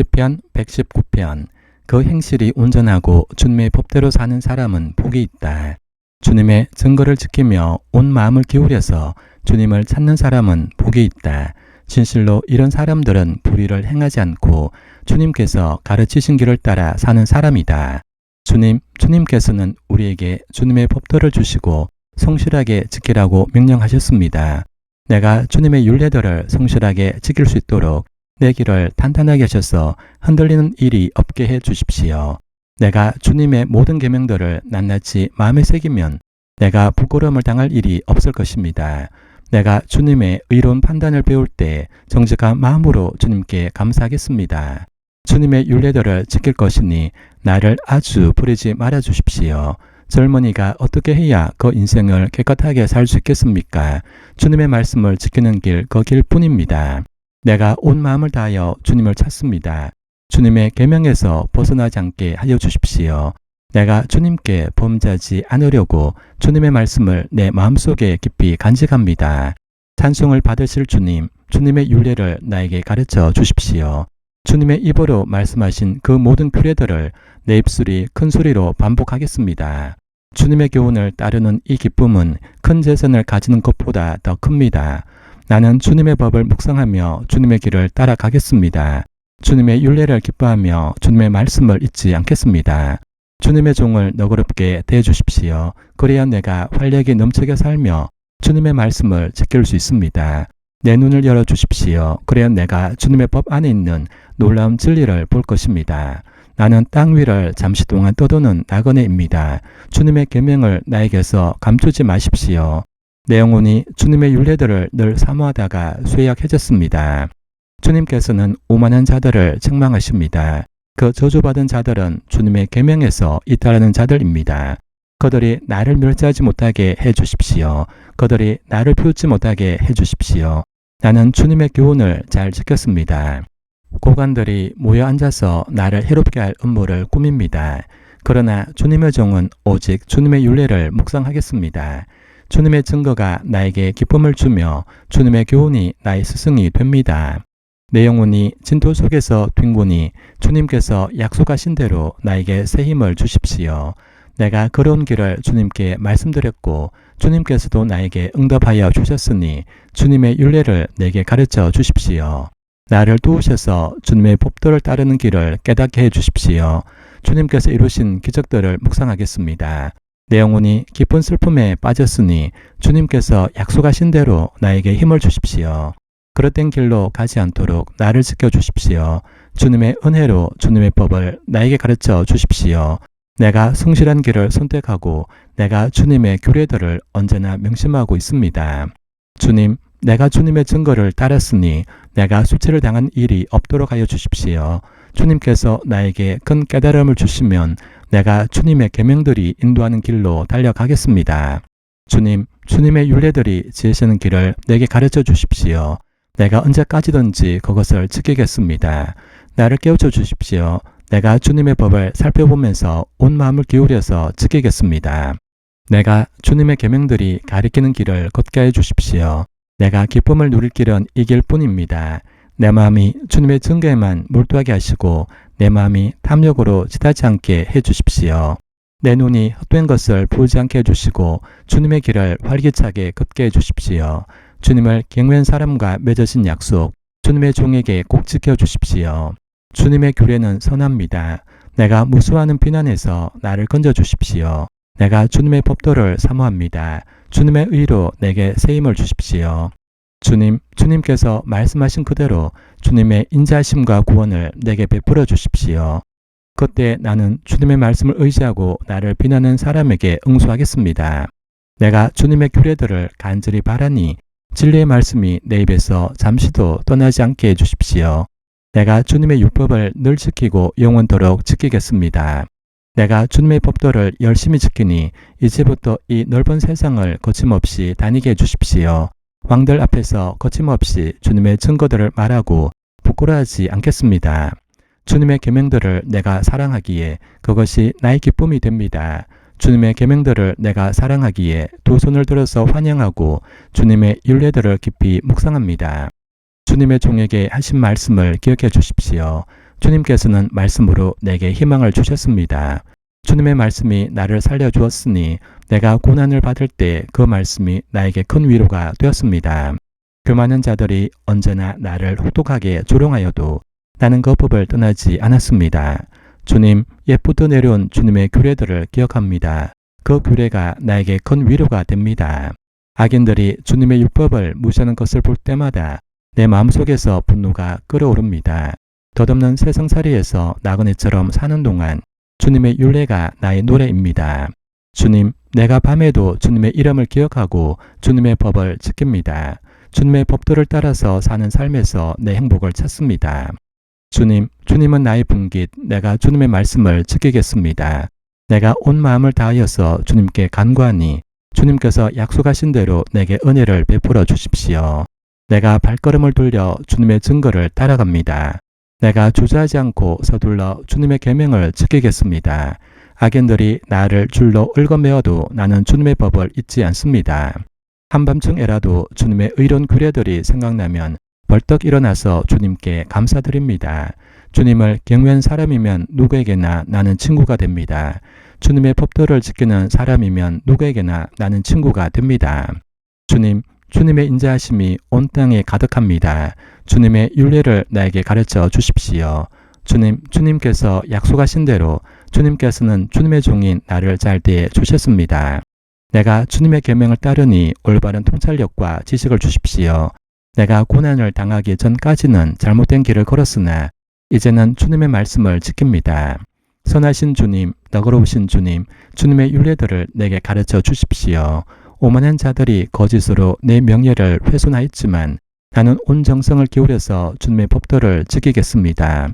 시편 119편. 그 행실이 온전하고 주님의 법대로 사는 사람은 복이 있다. 주님의 증거를 지키며 온 마음을 기울여서 주님을 찾는 사람은 복이 있다. 진실로 이런 사람들은 불의를 행하지 않고 주님께서 가르치신 길을 따라 사는 사람이다. 주님께서는 우리에게 주님의 법도를 주시고 성실하게 지키라고 명령하셨습니다. 내가 주님의 율례들을 성실하게 지킬 수 있도록 내 길을 탄탄하게 하셔서 흔들리는 일이 없게 해 주십시오. 내가 주님의 모든 계명들을 낱낱이 마음에 새기면 내가 부끄러움을 당할 일이 없을 것입니다. 내가 주님의 의로운 판단을 배울 때 정직한 마음으로 주님께 감사하겠습니다. 주님의 율례들을 지킬 것이니 나를 아주 부리지 말아 주십시오. 젊은이가 어떻게 해야 그 인생을 깨끗하게 살 수 있겠습니까? 주님의 말씀을 지키는 길, 그 길뿐입니다. 내가 온 마음을 다하여 주님을 찾습니다. 주님의 계명에서 벗어나지 않게 하여 주십시오. 내가 주님께 범죄하지 않으려고 주님의 말씀을 내 마음속에 깊이 간직합니다. 찬송을 받으실 주님, 주님의 율례를 나에게 가르쳐 주십시오. 주님의 입으로 말씀하신 그 모든 규례들을 내 입술이 큰 소리로 반복하겠습니다. 주님의 교훈을 따르는 이 기쁨은 큰 재산을 가지는 것보다 더 큽니다. 나는 주님의 법을 묵상하며 주님의 길을 따라가겠습니다. 주님의 율례를 기뻐하며 주님의 말씀을 잊지 않겠습니다. 주님의 종을 너그럽게 대해주십시오. 그래야 내가 활력이 넘치게 살며 주님의 말씀을 지킬 수 있습니다. 내 눈을 열어주십시오. 그래야 내가 주님의 법 안에 있는 놀라운 진리를 볼 것입니다. 나는 땅 위를 잠시 동안 떠도는 나그네입니다. 주님의 계명을 나에게서 감추지 마십시오. 내 영혼이 주님의 율례들을 늘 사모하다가 쇠약해졌습니다. 주님께서는 오만한 자들을 책망하십니다. 그 저주받은 자들은 주님의 계명에서 이탈하는 자들입니다. 그들이 나를 멸시하지 못하게 해주십시오. 그들이 나를 비웃지 못하게 해주십시오. 나는 주님의 교훈을 잘 지켰습니다. 고관들이 모여 앉아서 나를 해롭게 할 음모를 꾸밉니다. 그러나 주님의 종은 오직 주님의 율례를 묵상하겠습니다. 주님의 증거가 나에게 기쁨을 주며 주님의 교훈이 나의 스승이 됩니다. 내 영혼이 진토 속에서 뒹구니 주님께서 약속하신 대로 나에게 새 힘을 주십시오. 내가 걸어온 길을 주님께 말씀드렸고 주님께서도 나에게 응답하여 주셨으니 주님의 율례를 내게 가르쳐 주십시오. 나를 도우셔서 주님의 법도를 따르는 길을 깨닫게 해 주십시오. 주님께서 이루신 기적들을 묵상하겠습니다. 내 영혼이 깊은 슬픔에 빠졌으니 주님께서 약속하신 대로 나에게 힘을 주십시오. 그릇된 길로 가지 않도록 나를 지켜주십시오. 주님의 은혜로 주님의 법을 나에게 가르쳐 주십시오. 내가 성실한 길을 선택하고 내가 주님의 규례들을 언제나 명심하고 있습니다. 주님, 내가 주님의 증거를 따랐으니 내가 수치를 당한 일이 없도록 하여 주십시오. 주님께서 나에게 큰 깨달음을 주시면 내가 주님의 계명들이 인도하는 길로 달려가겠습니다. 주님, 주님의 율례들이 지으시는 길을 내게 가르쳐 주십시오. 내가 언제까지든지 그것을 지키겠습니다. 나를 깨우쳐 주십시오. 내가 주님의 법을 살펴보면서 온 마음을 기울여서 지키겠습니다. 내가 주님의 계명들이 가리키는 길을 걷게 해 주십시오. 내가 기쁨을 누릴 길은 이 길뿐입니다. 내 마음이 주님의 증거에만 몰두하게 하시고 내 마음이 탐욕으로 지나지 않게 해 주십시오. 내 눈이 헛된 것을 보지 않게 해주시고 주님의 길을 활기차게 걷게 해주십시오. 주님을 경외한 사람과 맺으신 약속, 주님의 종에게 꼭 지켜주십시오. 주님의 규례는 선합니다. 내가 무수하는 비난에서 나를 건져주십시오. 내가 주님의 법도를 사모합니다. 주님의 의로 내게 새 힘을 주십시오. 주님께서 말씀하신 그대로 주님의 인자하심과 구원을 내게 베풀어 주십시오. 그때 나는 주님의 말씀을 의지하고 나를 비난하는 사람에게 응수하겠습니다. 내가 주님의 규례들을 간절히 바라니 진리의 말씀이 내 입에서 잠시도 떠나지 않게 해주십시오. 내가 주님의 율법을 늘 지키고 영원토록 지키겠습니다. 내가 주님의 법도를 열심히 지키니 이제부터 이 넓은 세상을 거침없이 다니게 해주십시오. 왕들 앞에서 거침없이 주님의 증거들을 말하고 부끄러워하지 않겠습니다. 주님의 계명들을 내가 사랑하기에 그것이 나의 기쁨이 됩니다. 주님의 계명들을 내가 사랑하기에 두 손을 들어서 환영하고 주님의 율례들을 깊이 묵상합니다. 주님의 종에게 하신 말씀을 기억해 주십시오. 주님께서는 말씀으로 내게 희망을 주셨습니다. 주님의 말씀이 나를 살려주었으니 내가 고난을 받을 때 그 말씀이 나에게 큰 위로가 되었습니다. 교만한 자들이 언제나 나를 혹독하게 조롱하여도 나는 그 법을 떠나지 않았습니다. 주님, 옛부터 내려온 주님의 규례들을 기억합니다. 그 규례가 나에게 큰 위로가 됩니다. 악인들이 주님의 율법을 무시하는 것을 볼 때마다 내 마음속에서 분노가 끓어오릅니다. 덧없는 세상살이에서 나그네처럼 사는 동안 주님의 율례가 나의 노래입니다. 주님, 내가 밤에도 주님의 이름을 기억하고 주님의 법을 지킵니다. 주님의 법도를 따라서 사는 삶에서 내 행복을 찾습니다. 주님, 주님은 나의 분깃, 내가 주님의 말씀을 지키겠습니다. 내가 온 마음을 다하여서 주님께 간구하니 주님께서 약속하신 대로 내게 은혜를 베풀어 주십시오. 내가 발걸음을 돌려 주님의 증거를 따라갑니다. 내가 주저하지 않고 서둘러 주님의 계명을 지키겠습니다. 악인들이 나를 줄로 얽어매어도 나는 주님의 법을 잊지 않습니다. 한밤중에라도 주님의 의로운 규례들이 생각나면 벌떡 일어나서 주님께 감사드립니다. 주님을 경외한 사람이면 누구에게나 나는 친구가 됩니다. 주님의 법도를 지키는 사람이면 누구에게나 나는 친구가 됩니다. 주님, 주님의 인자하심이 온 땅에 가득합니다. 주님의 율례를 나에게 가르쳐 주십시오. 주님, 주님께서 약속하신 대로 주님께서는 주님의 종인 나를 잘 대해 주셨습니다. 내가 주님의 계명을 따르니 올바른 통찰력과 지식을 주십시오. 내가 고난을 당하기 전까지는 잘못된 길을 걸었으나 이제는 주님의 말씀을 지킵니다. 선하신 주님, 너그러우신 주님, 주님의 율례들을 내게 가르쳐 주십시오. 오만한 자들이 거짓으로 내 명예를 훼손하였지만 나는 온 정성을 기울여서 주님의 법도를 지키겠습니다.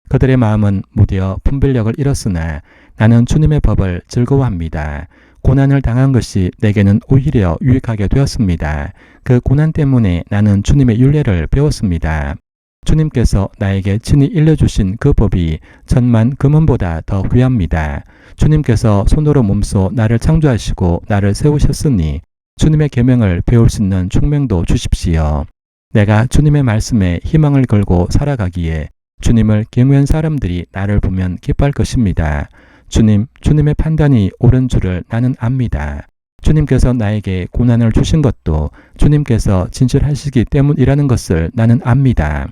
그들의 마음은 무디어 분별력을 잃었으나 나는 주님의 법을 즐거워합니다. 고난을 당한 것이 내게는 오히려 유익하게 되었습니다. 그 고난 때문에 나는 주님의 율례를 배웠습니다. 주님께서 나에게 친히 일러주신 그 법이 천만 금원보다 더 귀합니다. 주님께서 손으로 몸소 나를 창조하시고 나를 세우셨으니 주님의 계명을 배울 수 있는 총명도 주십시오. 내가 주님의 말씀에 희망을 걸고 살아가기에 주님을 경외한 사람들이 나를 보면 기뻐할 것입니다. 주님, 주님의 판단이 옳은 줄을 나는 압니다. 주님께서 나에게 고난을 주신 것도 주님께서 진실하시기 때문이라는 것을 나는 압니다.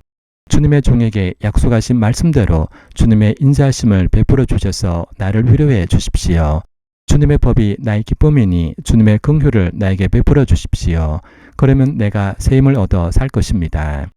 주님의 종에게 약속하신 말씀대로 주님의 인자하심을 베풀어 주셔서 나를 위로해 주십시오. 주님의 법이 나의 기쁨이니 주님의 긍휼을 나에게 베풀어 주십시오. 그러면 내가 새 힘을 얻어 살 것입니다.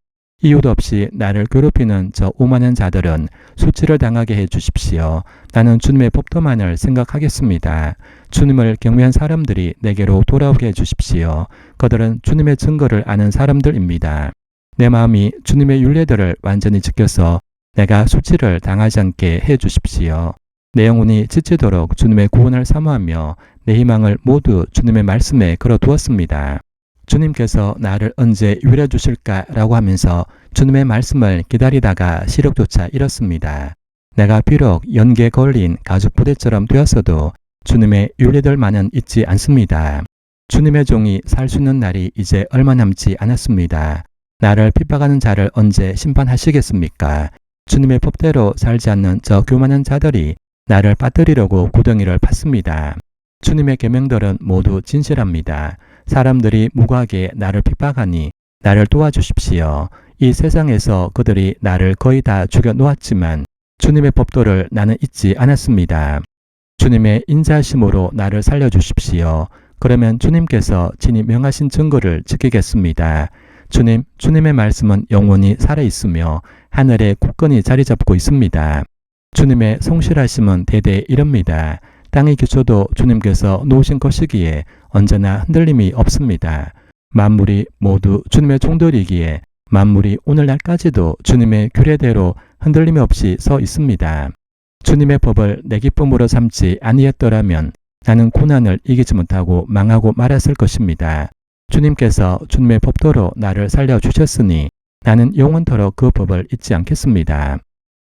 이유도 없이 나를 괴롭히는 저 오만한 자들은 수치를 당하게 해 주십시오. 나는 주님의 법도만을 생각하겠습니다. 주님을 경외한 사람들이 내게로 돌아오게 해 주십시오. 그들은 주님의 증거를 아는 사람들입니다. 내 마음이 주님의 율례들을 완전히 지켜서 내가 수치를 당하지 않게 해 주십시오. 내 영혼이 지치도록 주님의 구원을 사모하며 내 희망을 모두 주님의 말씀에 걸어두었습니다. 주님께서 나를 언제 유일해 주실까라고 하면서 주님의 말씀을 기다리다가 시력조차 잃었습니다. 내가 비록 연기에 걸린 가죽 부대처럼 되었어도 주님의 율례들만은 잊지 않습니다. 주님의 종이 살 수 있는 날이 이제 얼마 남지 않았습니다. 나를 핍박하는 자를 언제 심판하시겠습니까? 주님의 법대로 살지 않는 저 교만한 자들이 나를 빠뜨리려고 구덩이를 팠습니다. 주님의 계명들은 모두 진실합니다. 사람들이 무고하게 나를 핍박하니 나를 도와주십시오. 이 세상에서 그들이 나를 거의 다 죽여 놓았지만 주님의 법도를 나는 잊지 않았습니다. 주님의 인자하심으로 나를 살려주십시오. 그러면 주님께서 친히 명하신 증거를 지키겠습니다. 주님, 주님의 말씀은 영원히 살아있으며 하늘에 굳건히 자리 잡고 있습니다. 주님의 성실하심은 대대 이릅니다. 땅의 기초도 주님께서 놓으신 것이기에 언제나 흔들림이 없습니다. 만물이 모두 주님의 종들이기에 만물이 오늘날까지도 주님의 규례대로 흔들림 없이 서 있습니다. 주님의 법을 내 기쁨으로 삼지 아니했더라면 나는 고난을 이기지 못하고 망하고 말았을 것입니다. 주님께서 주님의 법도로 나를 살려주셨으니 나는 영원토록 그 법을 잊지 않겠습니다.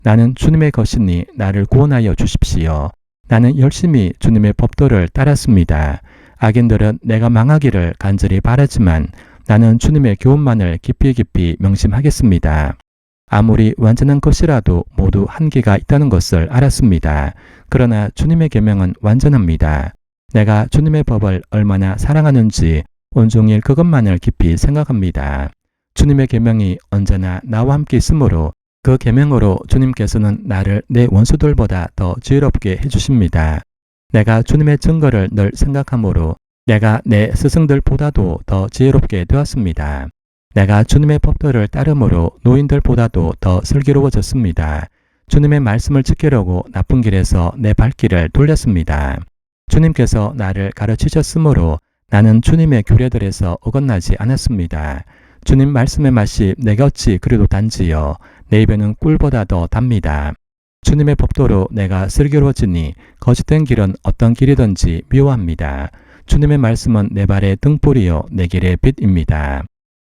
나는 주님의 것이니 나를 구원하여 주십시오. 나는 열심히 주님의 법도를 따랐습니다. 악인들은 내가 망하기를 간절히 바라지만 나는 주님의 교훈만을 깊이 깊이 명심하겠습니다. 아무리 완전한 것이라도 모두 한계가 있다는 것을 알았습니다. 그러나 주님의 계명은 완전합니다. 내가 주님의 법을 얼마나 사랑하는지 온종일 그것만을 깊이 생각합니다. 주님의 계명이 언제나 나와 함께 있으므로 그 계명으로 주님께서는 나를 내 원수들보다 더 지혜롭게 해주십니다. 내가 주님의 증거를 늘 생각하므로 내가 내 스승들보다도 더 지혜롭게 되었습니다. 내가 주님의 법도를 따름으로 노인들보다도 더 슬기로워졌습니다. 주님의 말씀을 지키려고 나쁜 길에서 내 발길을 돌렸습니다. 주님께서 나를 가르치셨으므로 나는 주님의 규례들에서 어긋나지 않았습니다. 주님 말씀의 맛이 내게 어찌 그리도 단지요. 내 입에는 꿀보다 더 답니다. 주님의 법도로 내가 슬기로워지니 거짓된 길은 어떤 길이든지 미워합니다. 주님의 말씀은 내 발의 등불이요 내 길의 빛입니다.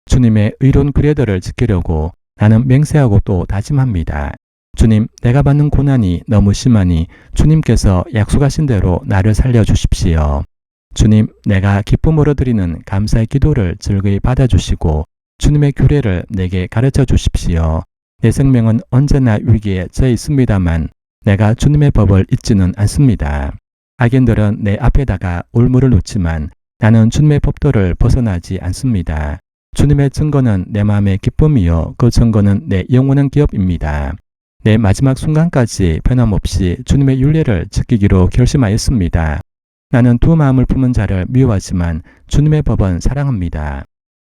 주님의 의로운 규례들을 지키려고 나는 맹세하고 또 다짐합니다. 주님, 내가 받는 고난이 너무 심하니 주님께서 약속하신 대로 나를 살려주십시오. 주님, 내가 기쁨으로 드리는 감사의 기도를 즐거이 받아주시고 주님의 규례를 내게 가르쳐 주십시오. 내 생명은 언제나 위기에 처해 있습니다만 내가 주님의 법을 잊지는 않습니다. 악인들은 내 앞에다가 올무를 놓지만 나는 주님의 법도를 벗어나지 않습니다. 주님의 증거는 내 마음의 기쁨이요 그 증거는 내 영원한 기업입니다. 내 마지막 순간까지 변함없이 주님의 율례를 지키기로 결심하였습니다. 나는 두 마음을 품은 자를 미워하지만 주님의 법은 사랑합니다.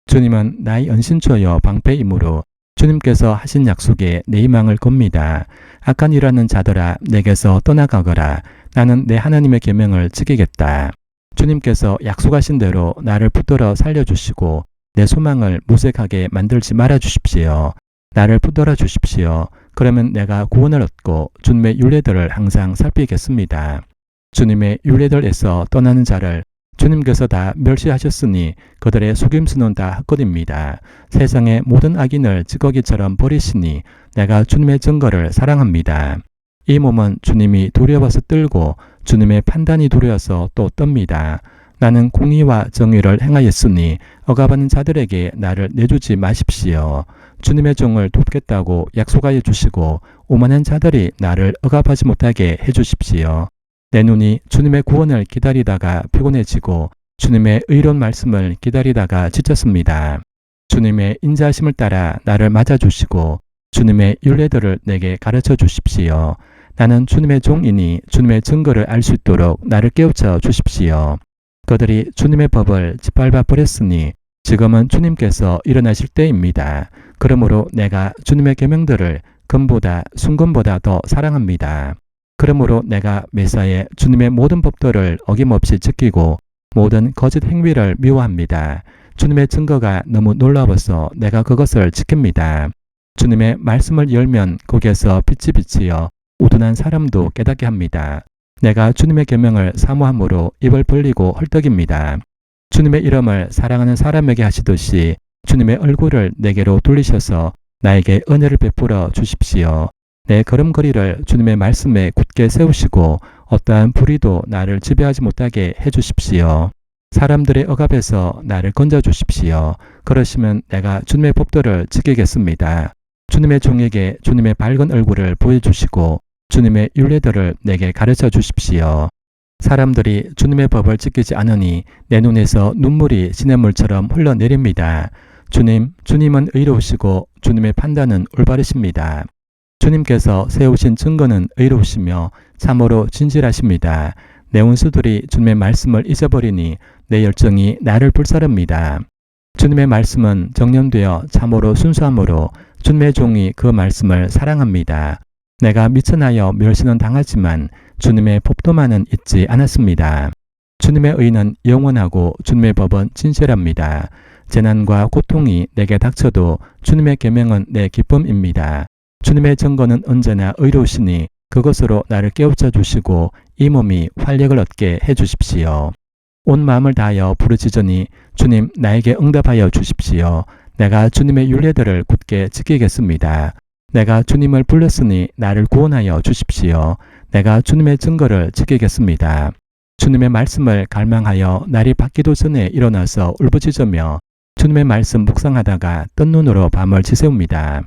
주님은 나의 은신처여 방패이므로 주님께서 하신 약속에 내 희망을 겁니다. 악한 일하는 자들아 내게서 떠나가거라. 나는 내 하나님의 계명을 지키겠다. 주님께서 약속하신 대로 나를 붙들어 살려주시고 내 소망을 무색하게 만들지 말아 주십시오. 나를 붙들어 주십시오. 그러면 내가 구원을 얻고 주님의 율례들을 항상 살피겠습니다. 주님의 율례들에서 떠나는 자를 주님께서 다 멸시하셨으니 그들의 속임수는 다 헛것입니다. 세상의 모든 악인을 찌꺼기처럼 버리시니 내가 주님의 증거를 사랑합니다. 이 몸은 주님이 두려워서 떨고 주님의 판단이 두려워서 또 떱니다. 나는 공의와 정의를 행하였으니 억압하는 자들에게 나를 내주지 마십시오. 주님의 종을 돕겠다고 약속하여 주시고 오만한 자들이 나를 억압하지 못하게 해주십시오. 내 눈이 주님의 구원을 기다리다가 피곤해지고 주님의 의로운 말씀을 기다리다가 지쳤습니다. 주님의 인자하심을 따라 나를 맞아주시고 주님의 율례들을 내게 가르쳐 주십시오. 나는 주님의 종이니 주님의 증거를 알 수 있도록 나를 깨우쳐 주십시오. 그들이 주님의 법을 짓밟아 버렸으니 지금은 주님께서 일어나실 때입니다. 그러므로 내가 주님의 계명들을 금보다 순금보다 더 사랑합니다. 그러므로 내가 매사에 주님의 모든 법도를 어김없이 지키고 모든 거짓 행위를 미워합니다. 주님의 증거가 너무 놀라워서 내가 그것을 지킵니다. 주님의 말씀을 열면 거기에서 빛이 비치어 우둔한 사람도 깨닫게 합니다. 내가 주님의 계명을 사모함으로 입을 벌리고 헐떡입니다. 주님의 이름을 사랑하는 사람에게 하시듯이 주님의 얼굴을 내게로 돌리셔서 나에게 은혜를 베풀어 주십시오. 내 걸음걸이를 주님의 말씀에 굳게 세우시고 어떠한 불의도 나를 지배하지 못하게 해주십시오. 사람들의 억압에서 나를 건져주십시오. 그러시면 내가 주님의 법도를 지키겠습니다. 주님의 종에게 주님의 밝은 얼굴을 보여주시고 주님의 율례들을 내게 가르쳐 주십시오. 사람들이 주님의 법을 지키지 않으니 내 눈에서 눈물이 시냇물처럼 흘러내립니다. 주님은 의로우시고 주님의 판단은 올바르십니다. 주님께서 세우신 증거는 의로우시며 참으로 진실하십니다. 내 원수들이 주님의 말씀을 잊어버리니 내 열정이 나를 불사릅니다. 주님의 말씀은 정념되어 참으로 순수함으로 주님의 종이 그 말씀을 사랑합니다. 내가 미천하여 멸시는 당하지만 주님의 법도만은 잊지 않았습니다. 주님의 의는 영원하고 주님의 법은 진실합니다. 재난과 고통이 내게 닥쳐도 주님의 계명은 내 기쁨입니다. 주님의 증거는 언제나 의로우시니 그것으로 나를 깨우쳐 주시고 이 몸이 활력을 얻게 해 주십시오. 온 마음을 다하여 부르짖으니 주님 나에게 응답하여 주십시오. 내가 주님의 율례들을 굳게 지키겠습니다. 내가 주님을 불렀으니 나를 구원하여 주십시오. 내가 주님의 증거를 지키겠습니다. 주님의 말씀을 갈망하여 날이 밝기도 전에 일어나서 울부짖으며 주님의 말씀 묵상하다가 뜬 눈으로 밤을 지새웁니다.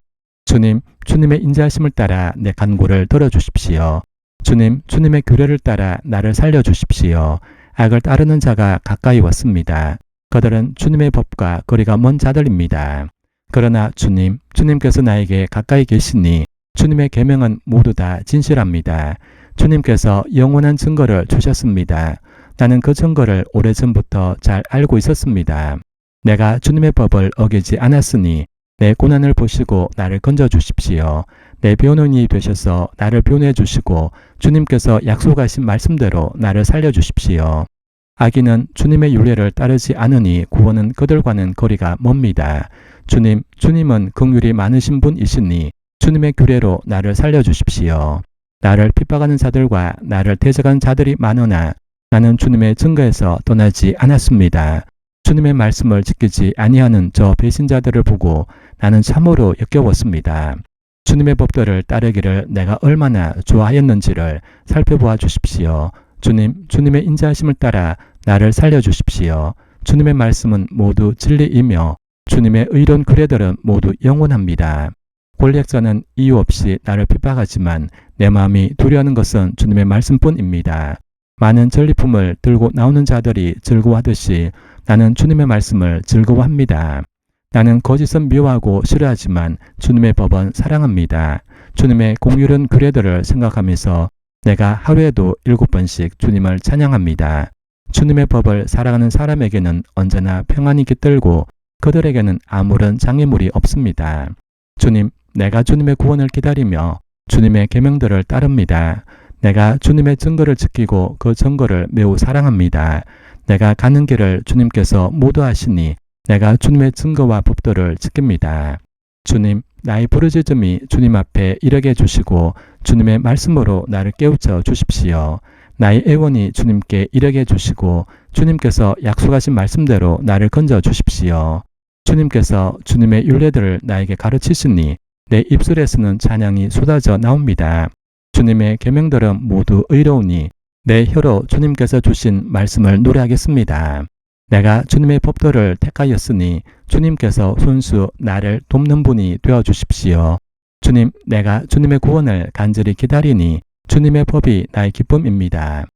주님, 주님의 인자하심을 따라 내 간구를 들어주십시오. 주님, 주님의 규례를 따라 나를 살려주십시오. 악을 따르는 자가 가까이 왔습니다. 그들은 주님의 법과 거리가 먼 자들입니다. 그러나 주님, 주님께서 나에게 가까이 계시니 주님의 계명은 모두 다 진실합니다. 주님께서 영원한 증거를 주셨습니다. 나는 그 증거를 오래전부터 잘 알고 있었습니다. 내가 주님의 법을 어기지 않았으니 내 고난을 보시고 나를 건져주십시오. 내 변호인이 되셔서 나를 변호해 주시고 주님께서 약속하신 말씀대로 나를 살려주십시오. 악인은 주님의 율례를 따르지 않으니 구원은 그들과는 거리가 멉니다. 주님, 주님은 긍휼이 많으신 분이시니 주님의 규례로 나를 살려주십시오. 나를 핍박하는 자들과 나를 대적하는 자들이 많으나 나는 주님의 증거에서 떠나지 않았습니다. 주님의 말씀을 지키지 아니하는 저 배신자들을 보고 나는 참으로 역겨웠습니다. 주님의 법들을 따르기를 내가 얼마나 좋아하였는지를 살펴보아 주십시오. 주님, 주님의 인자하심을 따라 나를 살려주십시오. 주님의 말씀은 모두 진리이며 주님의 의로운 규례들은 모두 영원합니다. 권력자는 이유 없이 나를 핍박하지만 내 마음이 두려워하는 것은 주님의 말씀뿐입니다. 많은 전리품을 들고 나오는 자들이 즐거워하듯이 나는 주님의 말씀을 즐거워합니다. 나는 거짓은 미워하고 싫어하지만 주님의 법은 사랑합니다. 주님의 공율한 규례들을 생각하면서 내가 하루에도 7번씩 주님을 찬양합니다. 주님의 법을 사랑하는 사람에게는 언제나 평안이 깃들고 그들에게는 아무런 장애물이 없습니다. 주님, 내가 주님의 구원을 기다리며 주님의 계명들을 따릅니다. 내가 주님의 증거를 지키고 그 증거를 매우 사랑합니다. 내가 가는 길을 주님께서 모두 하시니 내가 주님의 증거와 법도를 지킵니다. 주님, 나의 부르짖음이 주님 앞에 이르게 해주시고 주님의 말씀으로 나를 깨우쳐 주십시오. 나의 애원이 주님께 이르게 해주시고 주님께서 약속하신 말씀대로 나를 건져 주십시오. 주님께서 주님의 율례들을 나에게 가르치시니 내 입술에서는 찬양이 쏟아져 나옵니다. 주님의 계명들은 모두 의로우니 내 혀로 주님께서 주신 말씀을 노래하겠습니다. 내가 주님의 법도를 택하였으니 주님께서 손수 나를 돕는 분이 되어 주십시오. 주님, 내가 주님의 구원을 간절히 기다리니 주님의 법이 나의 기쁨입니다.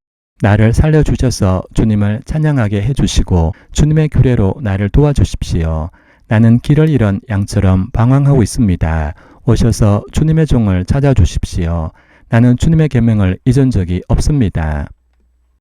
나를 살려주셔서 주님을 찬양하게 해주시고 주님의 규례로 나를 도와주십시오. 나는 길을 잃은 양처럼 방황하고 있습니다. 오셔서 주님의 종을 찾아주십시오. 나는 주님의 계명을 잊은 적이 없습니다.